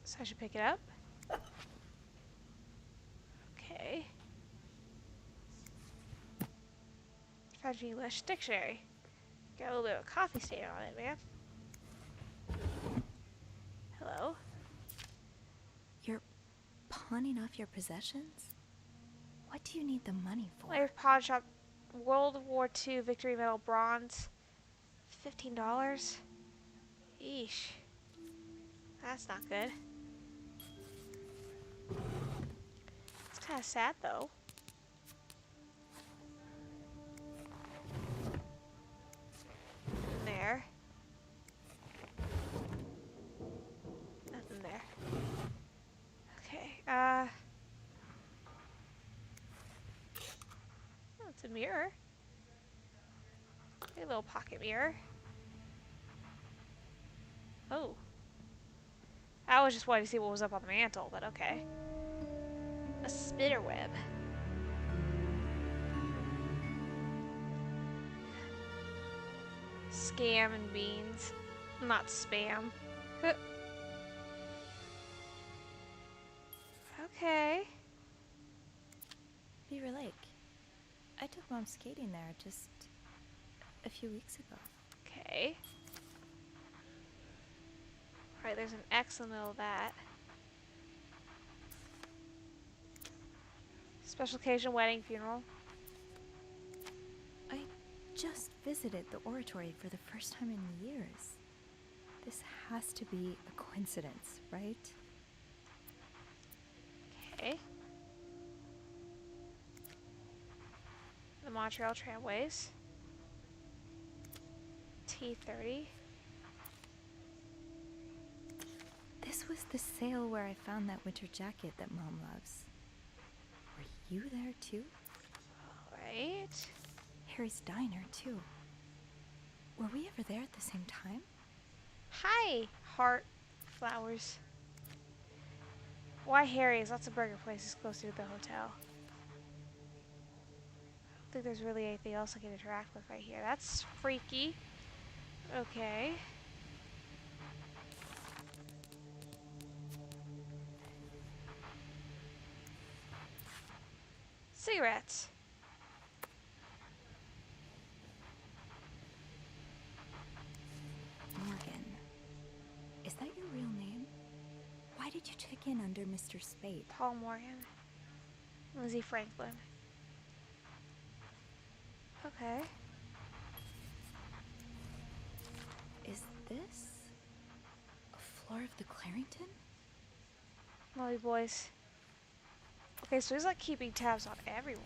So I should pick it up? Okay. French English dictionary. Got a little bit of a coffee stain on it, man. Hello? You're pawning off your possessions? What do you need the money for? Layers Pawn Shop, World War II Victory Medal Bronze. $15? Eesh. That's not good. It's kind of sad, though. There. Nothing there. Okay, oh, it's a mirror. A little pocket mirror. Oh. I was just wanting to see what was up on the mantle, but okay. A spider web. Scam and beans. Not spam. Okay. Beaver Lake. I took Mom skating there just a few weeks ago. Okay. Alright, there's an X in the middle of that. Special occasion, wedding, funeral. I just visited the oratory for the first time in years. This has to be a coincidence, right? Okay. The Montreal Tramways. T30. This was the sale where I found that winter jacket that Mom loves. Were you there too? Alright. Harry's Diner too. Were we ever there at the same time? Hi, heart flowers. Why Harry's? Lots of burger places closer to the hotel. think there's really anything else I can interact with right here. That's freaky. Okay. Cigarettes. Morgan. Is that your real name? Why did you check in under Mr. Spade? Paul Morgan. Lizzie Franklin. Okay. Is this a floor of the Clarington? Molly boys. Okay, so he's like keeping tabs on everyone.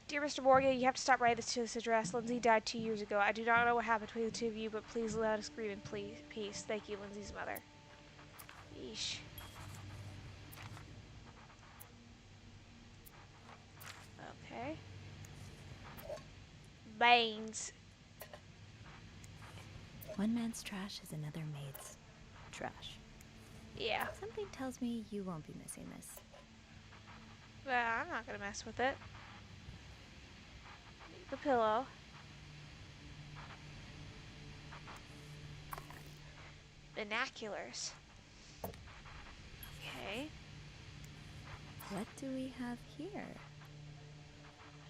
Dear Mr. Morgan, you have to stop writing this to this address. Lindsay died 2 years ago. I do not know what happened between the two of you, but please let us grieve in peace. Thank you, Lindsay's mother. Yeesh. Okay. Baines. One man's trash is another maid's trash. Yeah. Something tells me you won't be missing this. Well, I'm not gonna mess with it. The pillow. Binoculars. Okay. What do we have here?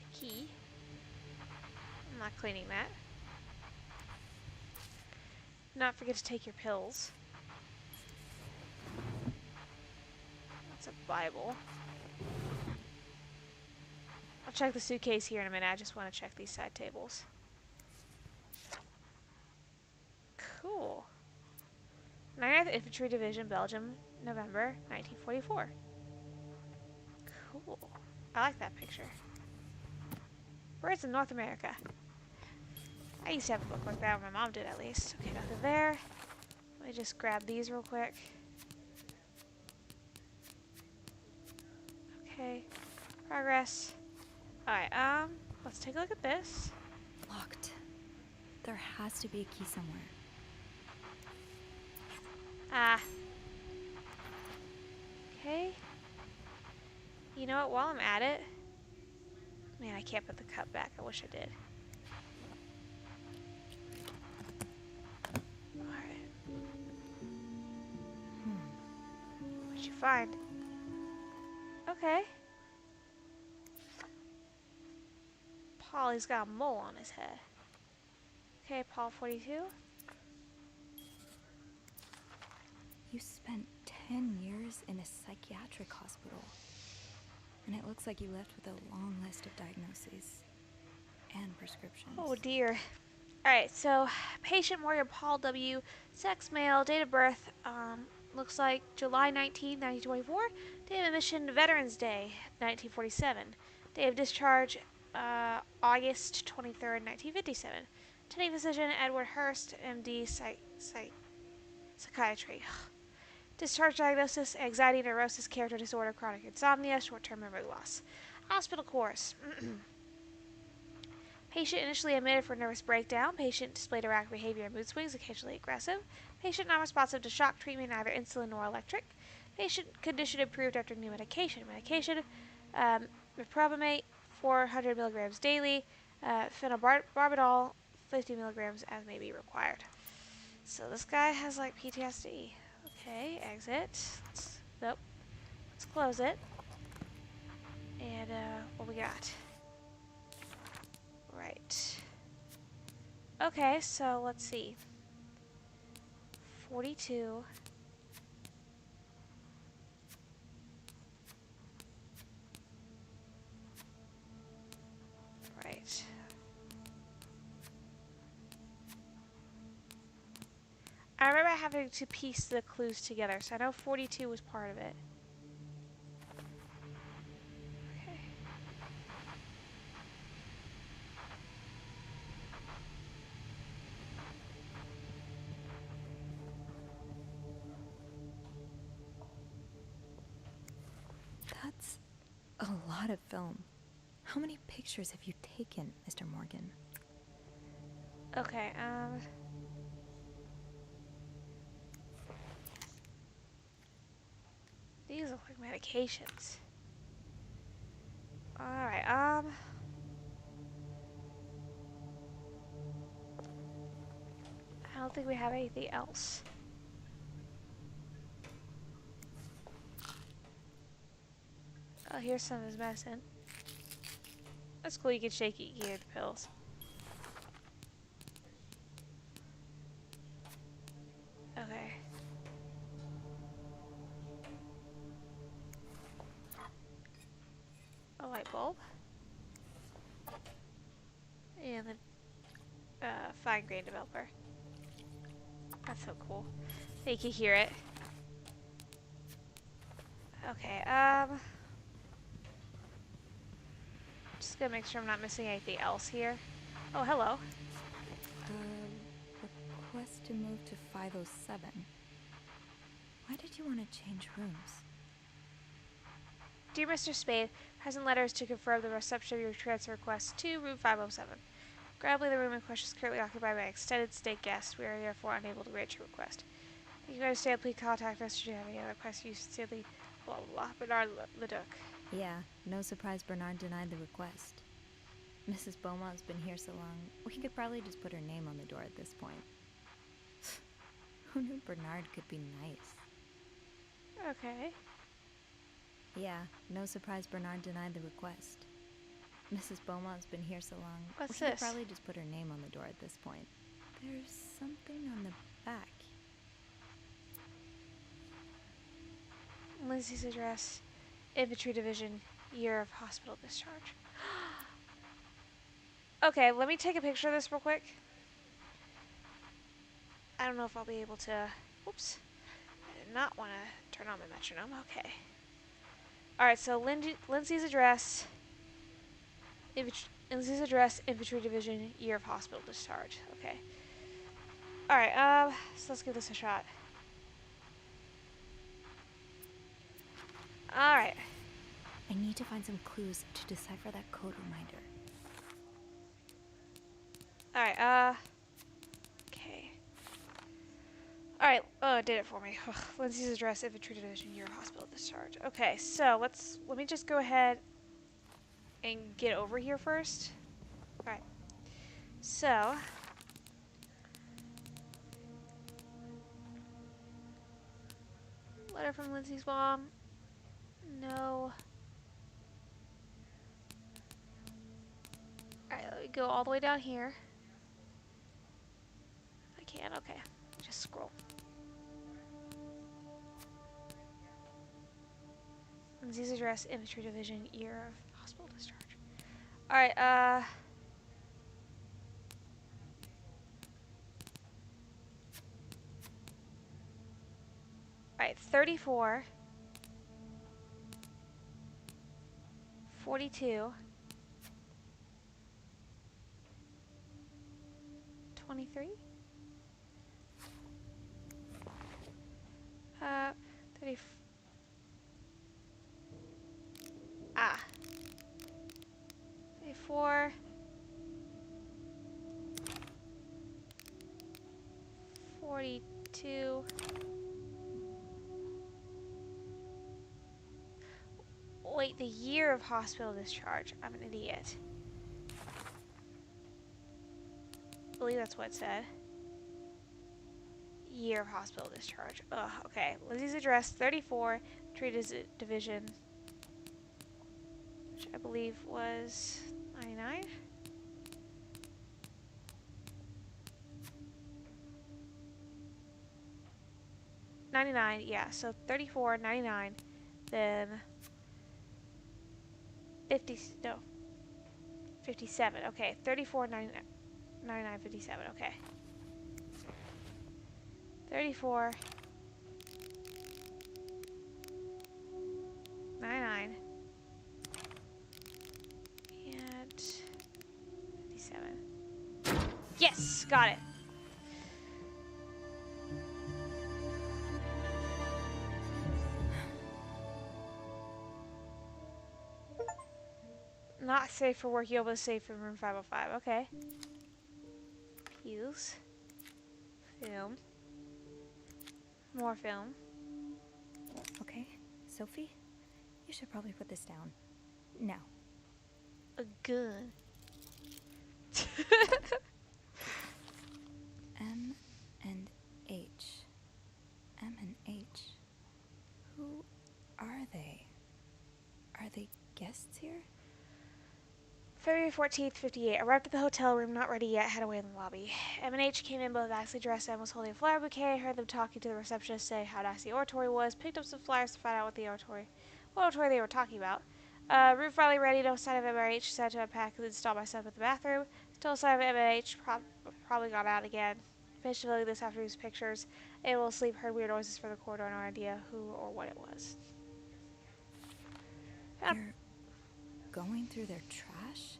A key. I'm not cleaning that. Not forget to take your pills. That's a Bible. I'll check the suitcase here in a minute. I just want to check these side tables. Cool. 9th Infantry Division, Belgium, November 1944. Cool. I like that picture. Birds in North America. I used to have a book like that, or my mom did at least. Okay, nothing there. Let me just grab these real quick. Okay. Progress. Alright, let's take a look at this. Locked. There has to be a key somewhere. Ah. Okay. You know what, while I'm at it... Man, I can't put the cup back. I wish I did. Alright. What'd you find? Okay. Paul, he's got a mole on his head. Okay, Paul 42. You spent 10 years in a psychiatric hospital. And it looks like you left with a long list of diagnoses and prescriptions. Oh dear. Alright, so patient Morgan Paul W. Sex male, date of birth, looks like July 19, 1924. Date of admission, Veterans Day, 1947. Date of discharge, August 23rd, 1957. Attending physician, Edward Hurst, MD, psychiatry. Discharge diagnosis, anxiety, neurosis, character disorder, chronic insomnia, short-term memory loss. Hospital course. Patient initially admitted for nervous breakdown. Patient displayed erratic behavior and mood swings, occasionally aggressive. Patient non-responsive to shock treatment, either insulin or electric. Patient condition improved after new medication. Medication, reprobamate, 400 milligrams daily. Phenobarbital, 50 milligrams as may be required. So this guy has like PTSD. Okay, exit. Nope. Let's close it. And what we got? Right. Okay, so let's see. 42. Right. I remember having to piece the clues together, so I know 42 was part of it. Okay. That's a lot of film. How many pictures have you taken, Mr. Morgan? Okay, these look like medications. Alright, I don't think we have anything else. Oh, here's some of his medicine. That's cool, you can shake it, you can get the pills. Okay. A light bulb. And the fine grain developer. That's so cool. You can hear it. Okay, just gonna make sure I'm not missing anything else here. Oh, hello. Request to move to 507. Why did you want to change rooms? Dear Mr. Spade, present letters to confirm the reception of your transfer request to room 507. Gladly, the room in question is currently occupied by extended stay guests. We are therefore unable to grant your request. If you understand, please contact us should you have any other questions. You sincerely, blah blah blah. Bernard Leduc. Yeah, no surprise Bernard denied the request. Mrs. Beaumont's been here so long, we could probably just put her name on the door at this point. Who knew Bernard could be nice? Okay. Yeah, no surprise Bernard denied the request. Mrs. Beaumont's been here so long, What's we could this? probably just put her name on the door at this point. There's something on the back. Lindsay's address, Infantry Division, year of hospital discharge. Okay, let me take a picture of this real quick. I don't know if I'll be able to... Whoops. I did not want to turn on my metronome. Okay. Alright, so Lindsay's address... Lindsay's address, Infantry Division, year of hospital discharge. Okay. Alright, so let's give this a shot. Alright. I need to find some clues to decipher that code reminder. Alright, okay. Alright, oh, it did it for me. Ugh, Lindsay's address, Infantry Division, year of hospital discharge. Okay, so let me just go ahead and get over here first. Alright. So, letter from Lindsay's mom. No. Alright, let me go all the way down here. I can, okay. Just scroll. Lindsay's address, Infantry Division, year of hospital discharge. Alright, Alright, 34. 42. 23. 30. 34. 42. Wait, the year of hospital discharge. I'm an idiot. I believe that's what it said. Year of hospital discharge. Ugh, okay. Lindsay's address, 34, Infantry Division, which I believe was 99? $99, yeah, so 34, 99, then 57, okay, 34, 99, 99, 57, okay. 34, 99, and 57. Yes, got it. Not safe for work, you'll be safe in room 505. Okay. Fuse. Film. More film. Okay, Sophie, you should probably put this down. Now, a gun. M and H. M and H. Who are they? Are they guests here? February 14th, 58. Arrived at the hotel room, not ready yet, had away in the lobby. M&H came in both nicely dressed and was holding a flower bouquet. Heard them talking to the receptionist, say how nice the oratory was. Picked up some flyers to find out what oratory they were talking about. Room finally ready, no sign of M&H. Said to unpack and install myself in the bathroom. Still no sign of M&H, probably got out again. Finished filming this afternoon's pictures. Able to sleep, heard weird noises from the corridor, no idea who or what it was. You're going through their trash?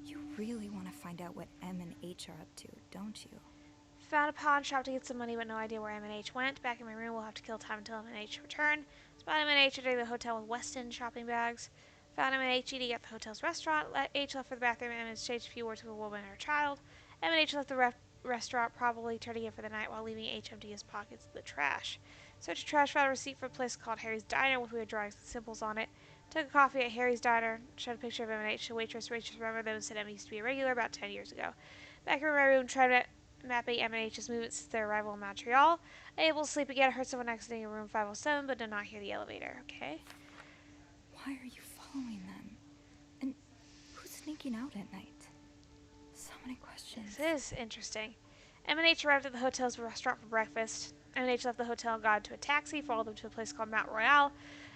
You really want to find out what M and H are up to, don't you? Found a pawn shop to get some money, but no idea where M&H went. Back in my room, we'll have to kill time until M&H return. Spotted M&H entering the hotel with Weston shopping bags. Found M&H eating at the hotel's restaurant. H left for the bathroom and exchanged a few words with a woman and her child. M&H left the restaurant, probably turning in for the night while leaving H empty his pockets in the trash. Searched the trash, found a receipt for a place called Harry's Diner with weird drawings and symbols on it. Took a coffee at Harry's Diner, showed a picture of M&H to waitress. Waitress remembered them and said M used to be a regular about 10 years ago. Back in my room, tried mapping M&H's movements since their arrival in Montreal. Able to sleep again, heard someone exiting room 507, but did not hear the elevator. Okay. Why are you following them? And who's sneaking out at night? So many questions. This is interesting. M&H arrived at the hotel's restaurant for breakfast. M&H left the hotel and got into a taxi, followed them to a place called Mount Royale.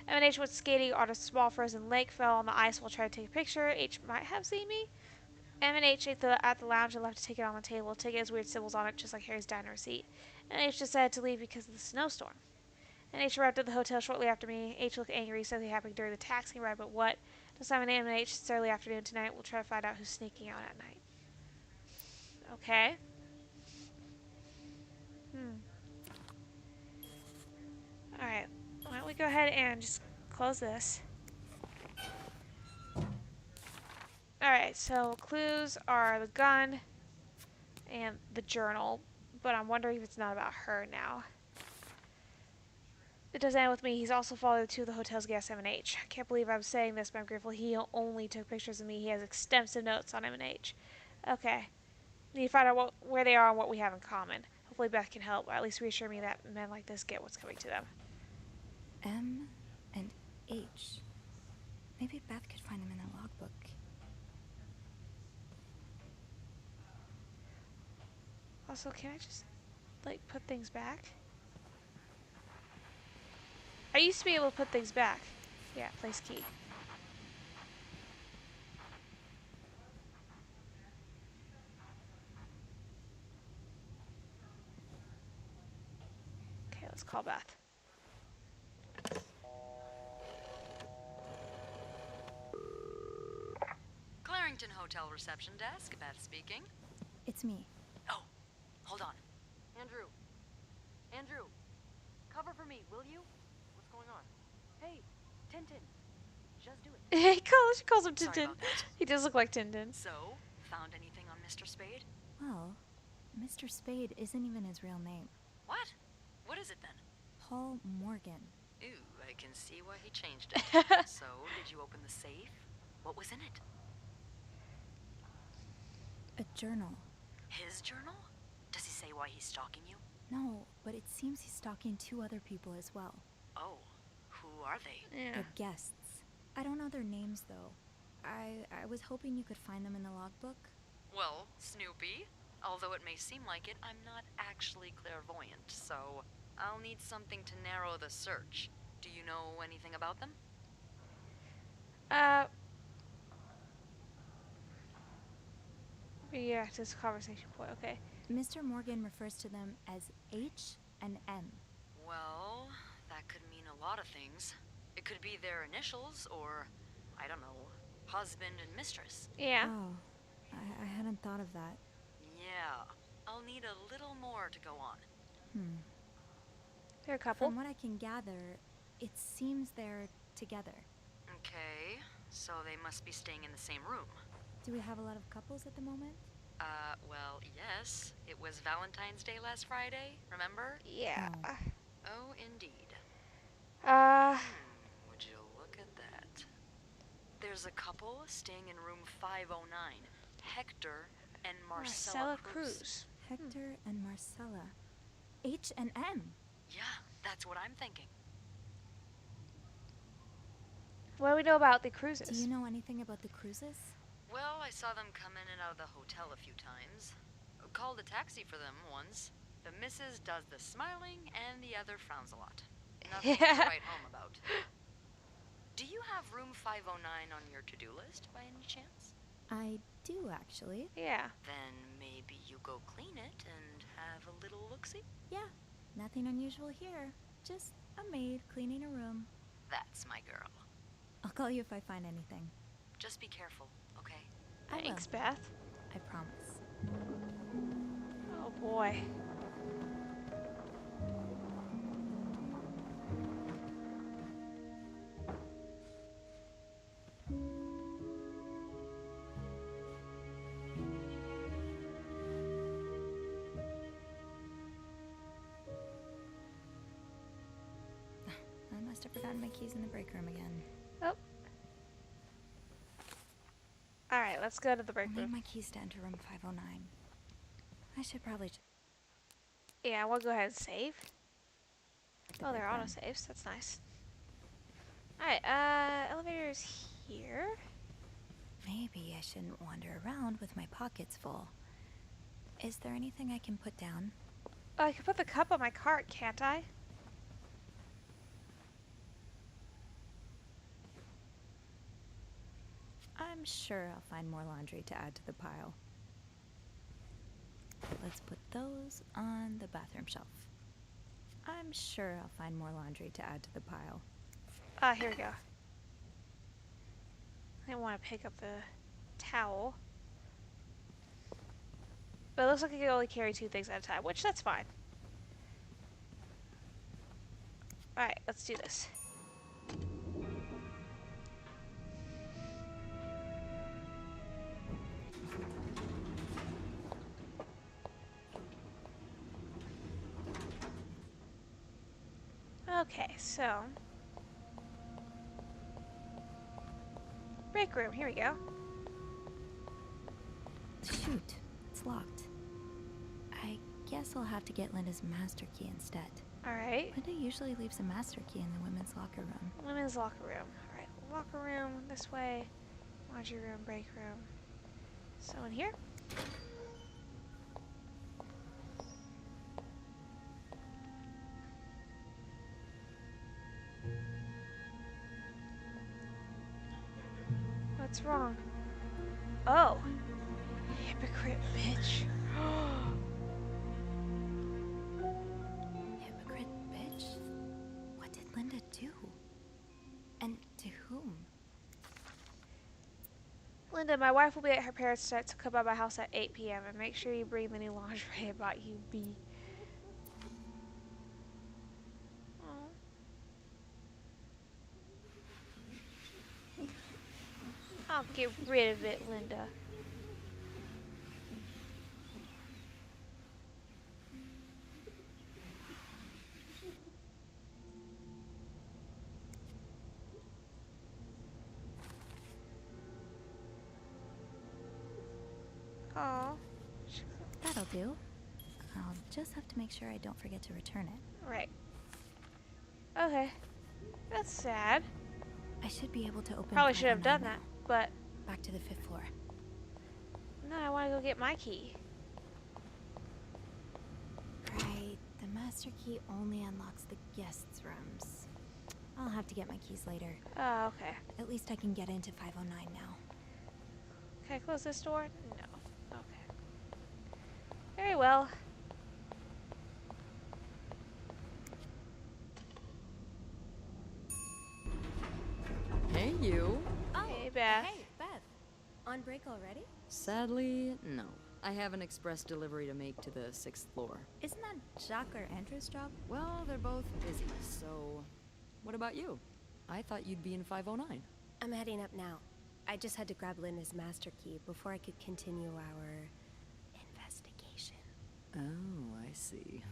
M&H went skating on a small frozen lake, fell on the ice while trying to take a picture. H might have seen me. M&H ate at the lounge and left a ticket on the table. The ticket has weird symbols on it, just like Harry's Diner receipt. M&H decided to leave because of the snowstorm. M&H arrived at the hotel shortly after me. H looked angry, something happened during the taxi ride, but what? This time M&H, it's early afternoon tonight. We'll try to find out who's sneaking out at night. Okay. Alright, why don't we go ahead and just close this. Alright, so clues are the gun and the journal, but I'm wondering if it's not about her now. It does end with me. He's also followed two of the hotel's guests, M&H. I can't believe I'm saying this, but I'm grateful he only took pictures of me. He has extensive notes on M&H. Okay. Need to find out where they are and what we have in common. Hopefully Beth can help, or at least reassure me that men like this get what's coming to them. M and H. Maybe Beth could find them in the logbook. Also, can I just, like, put things back? I used to be able to put things back. Yeah, place key. Okay, let's call Beth. Clarington Hotel reception desk, Beth speaking. It's me. Oh, hold on. Andrew. Andrew. Cover for me, will you? What's going on? Hey, Tintin. Just do it. She calls him Tintin. Sorry about that. He does look like Tintin. So, found anything on Mr. Spade? Well, Mr. Spade isn't even his real name. What? What is it then? Paul Morgan. Ooh, I can see why he changed it. So, did you open the safe? What was in it? A journal. His journal? Does he say why he's stalking you? No, but it seems he's stalking two other people as well. Oh, who are they? Yeah. They're guests. I don't know their names, though. I was hoping you could find them in the logbook. Well, Snoopy, although it may seem like it, I'm not actually clairvoyant, so I'll need something to narrow the search. Do you know anything about them? Yeah, this conversation point, okay. Mr. Morgan refers to them as H and M. Well, that could mean a lot of things. It could be their initials, or, I don't know, husband and mistress. Yeah. Oh, I hadn't thought of that. Yeah, I'll need a little more to go on. They're a couple. From what I can gather, it seems they're together. Okay, so they must be staying in the same room. Do we have a lot of couples at the moment? Well, yes. It was Valentine's Day last Friday, remember? Yeah. Oh, indeed. Would you look at that? There's There's a couple staying in room 509. Hector and Marcella Marcella Cruz. Cruz. Hector and Marcella. H and M. Yeah, that's what I'm thinking. What do we know about the Cruzes? Do you know anything about the Cruzes? Well, I saw them come in and out of the hotel a few times. Called a taxi for them once. The missus does the smiling and the other frowns a lot. Nothing to write home about. Do you have room 509 on your to-do list by any chance? I do, actually. Yeah. Then maybe you go clean it and have a little look-see? Yeah, nothing unusual here. Just a maid cleaning a room. That's my girl. I'll call you if I find anything. Just be careful, okay? I will. Thanks, Beth. I promise. Oh boy. I must have forgotten my keys in the break room again. Oh. Alright, let's go to the break I'll need room. my keys to enter room 509. I should probably Yeah, we'll go ahead and save. the Oh, they're break room. autosaves. That's nice. Alright, elevator's here. Maybe I shouldn't wander around with my pockets full. Is there anything I can put down? Oh, I can put the cup on my cart, can't I? I'm sure I'll find more laundry to add to the pile. Let's put those on the bathroom shelf. I'm sure I'll find more laundry to add to the pile. Ah, here we go. I didn't want to pick up the towel. But it looks like I can only carry 2 things at a time, which that's fine. Alright, let's do this. Okay, so break room, here we go. Shoot, it's locked. I guess I'll have to get Linda's master key instead. Alright. Linda usually leaves a master key in the women's locker room. Women's locker room. Alright, locker room this way. Laundry room, break room. So in here. What's wrong? Oh. Hypocrite bitch. Hypocrite bitch? What did Linda do? And to whom? Linda, my wife will be at her parents' tonight, so come by my house at 8 p.m. and make sure you bring the new lingerie about you, B. I'll get rid of it, Linda. Oh. That'll do. I'll just have to make sure I don't forget to return it. Right. Okay. That's sad. I should be able to open Probably should have 509 done now. that, but Back to the 5th floor. no, I want to go get my key. Right, the master key only unlocks the guests' rooms. I'll have to get my keys later. Oh, okay. At least I can get into 509 now. Can I close this door? No. Okay. Very well. Hey, you. Oh, Hey, Beth. Hey, Beth. On break already? Sadly, no. I have an express delivery to make to the 6th floor. Isn't that Jacques or Andrew's job? Well, they're both busy, so... What about you? I thought you'd be in 509. I'm heading up now. I just had to grab Linda's master key before I could continue our investigation. Oh, I see.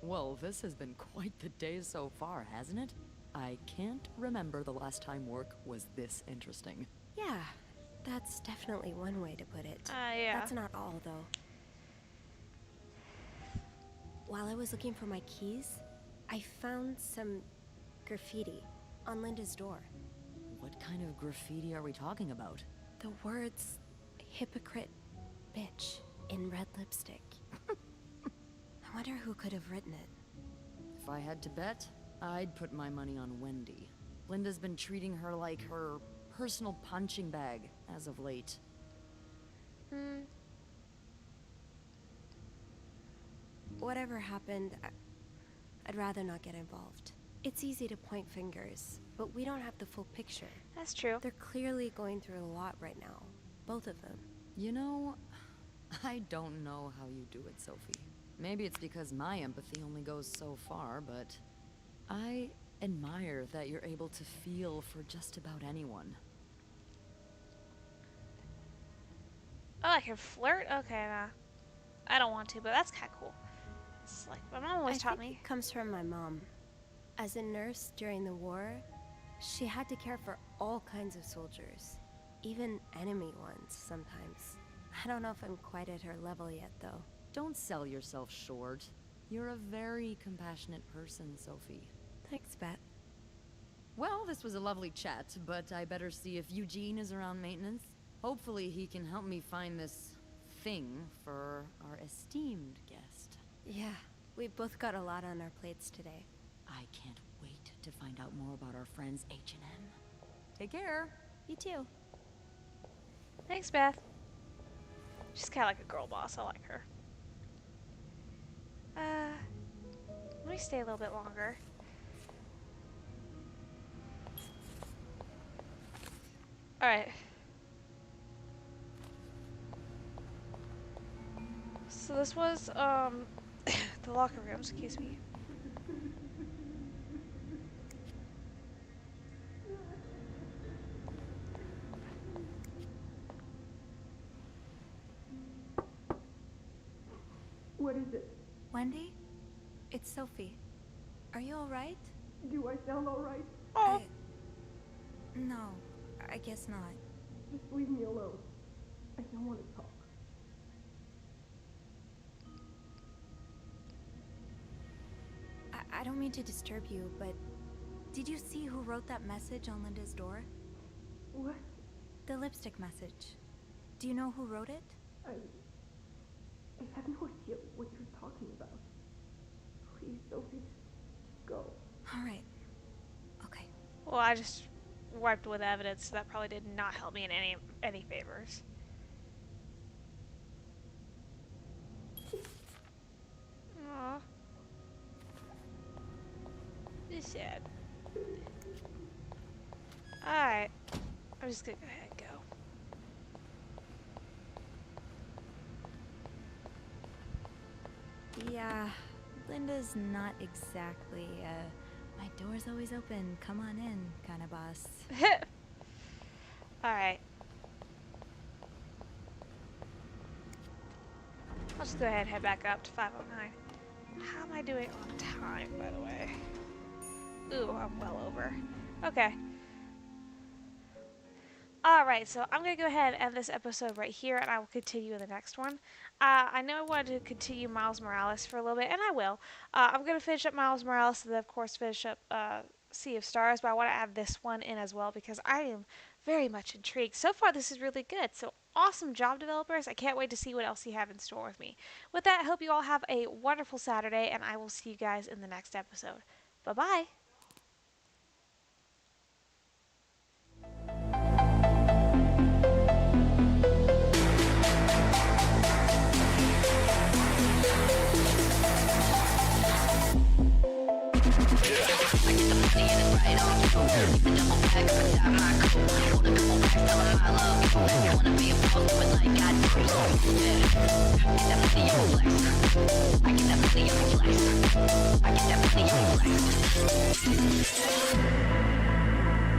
Well, this has been quite the day so far, hasn't it? I can't remember the last time work was this interesting. Yeah, that's definitely one way to put it. Yeah. That's not all, though. While I was looking for my keys, I found some graffiti on Linda's door. What kind of graffiti are we talking about? The words, hypocrite, bitch, in red lipstick. I wonder who could have written it. If I had to bet, I'd put my money on Wendy. Linda's been treating her like her personal punching bag as of late. Whatever happened, I'd rather not get involved. It's easy to point fingers, but we don't have the full picture. That's true. They're clearly going through a lot right now. Both of them. You know, I don't know how you do it, Sophie. Maybe it's because my empathy only goes so far, but I admire that you're able to feel for just about anyone. Oh, I can flirt? Okay, nah. I don't want to, but that's kind of cool. It's like my mom always taught me. It comes from my mom. As a nurse during the war, she had to care for all kinds of soldiers, even enemy ones sometimes. I don't know if I'm quite at her level yet, though. Don't sell yourself short. You're a very compassionate person, Sophie. Thanks, Beth. Well, this was a lovely chat, but I better see if Eugene is around maintenance. Hopefully he can help me find this thing for our esteemed guest. Yeah, we both got a lot on our plates today. I can't wait to find out more about our friends H&M. Take care. You too. Thanks, Beth. She's kind of like a girl boss. I like her. Let me stay a little bit longer. Alright. So this was, the locker room, excuse me. What is it? Wendy? It's Sophie. Are you alright? Do I sound alright? Oh. No, I guess not. Just leave me alone. I don't want to talk. I don't mean to disturb you, but did you see who wrote that message on Linda's door? What? The lipstick message. Do you know who wrote it? I have no idea what you're talking about. Please, Sophie, just go. Alright. Okay. Well, I just wiped with evidence, so that probably did not help me in any favors. Aww. It's sad. Alright. I'm just gonna go ahead and go. Yeah, Linda's not exactly, my door's always open, come on in, kind of boss. Alright. I'll just go ahead and head back up to 509. How am I doing on time, by the way? Ooh, I'm well over. Okay. Alright, so I'm going to go ahead and end this episode right here, and I will continue in the next one. I know I wanted to continue Miles Morales for a little bit, and I will. I'm going to finish up Miles Morales, and then, of course, finish up Sea of Stars, but I want to add this one in as well, because I am very much intrigued. So far, this is really good. So, awesome job, developers. I can't wait to see what else you have in store with me. With that, I hope you all have a wonderful Saturday, and I will see you guys in the next episode. Bye-bye. I get that money on flex.